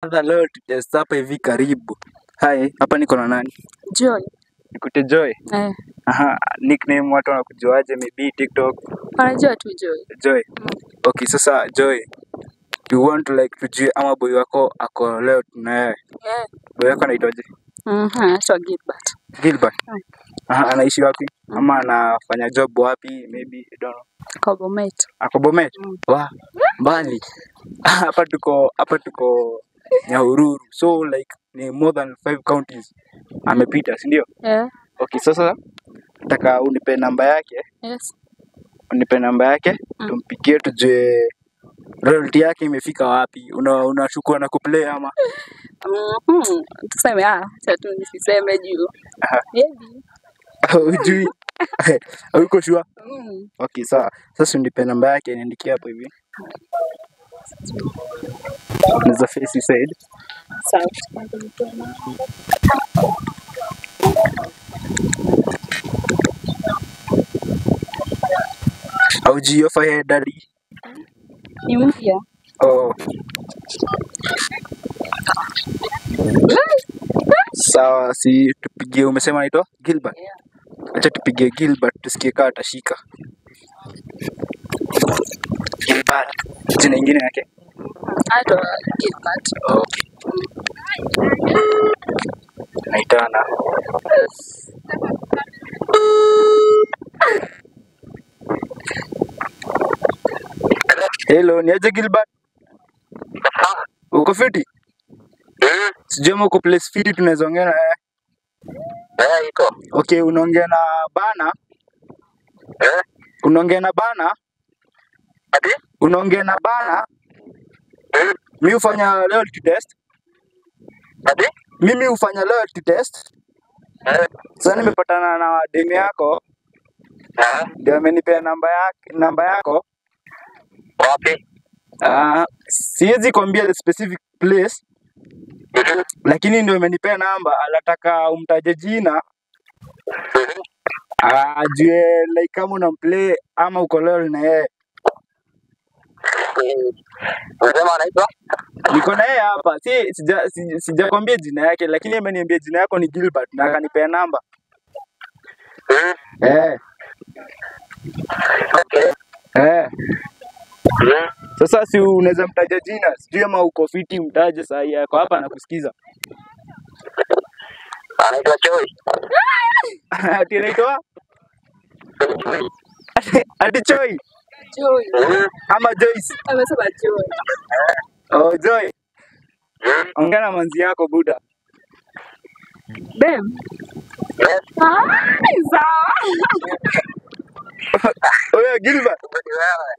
Sasa leo tutest hapa hivi karibu. Hai, hapa niko na nani? Joy. Nikute Joy. Aha, nickname watu wanakujuaje, maybe TikTok. Wanajua tu Joy. Joy. Okay, sasa Joy. You want to like tujue ama boy wako ako leo tunaye. Boy wako anaitwaje? Anaitwa Gilbert. Gilbert. Aha, anaishi wapi? Ama anafanya job wapi? Maybe I don't know. Kwa Bomet. Ako Bomet? Wa. Mbali. Hapa tuko Nyahururu. So like ni more than 5 counties amepita, si ndio? Okay, sasa nataka unipe namba yake. Yes. Unipe namba yake, tumpigie tujue royalty yake imefika wapi. Unachukua na kuplay ama? Tuseme acha tu nisiseme juu. Maybe. Hujui. Uko sure? Okay, sawa. Sasa unipe namba yake niandikie hapo hivi. There's a face you said. Sawa. Hujui offer ya daddy? Ni mpya. Oh. Sawa, si tupigie, umesema anaitwa Gilbert? Acha tupigie Gilbert tusikie kama atashika. Gilbert. Jina ingine yake? Anaitwa Gilbert. Okay. Naitana. Hello, ni aje Gilbert? Uko fiti? Sijui uko place fiti tunaweza ongea na wewe. Iko. Okay, unaongea na bana? Unaongea na bana? Ati? Unaongea na bana? Mimi hufanya loyalty test. Ati? Mimi hufanya loyalty test. Sasa nimepatana na demu yako. Ndio amenipea namba yako. Wapi? Siwezi kuambia the specific place. Lakini ndio amenipea namba, anataka umtaje jina. Ajue like kama unamplay ama uko loyal na yeye. Unasema anaitwa? Niko na yeye hapa. Sijakwambia jina yake, lakini ameniambia jina yako ni Gilbert na akanipea namba. Okay. Sasa si unaweza mtaja jina? Sijui ama uko fiti mtaje saa hii yako hapa nakusikiza. Anaitwa Joy. Ati anaitwa? Ati Joy. Joy. Ama Joyce. Amesema Joy. Oh, Joy. Ongea na manzi yako buda. Bem. Yes. Sawa. Oya Gilbert. Wewe.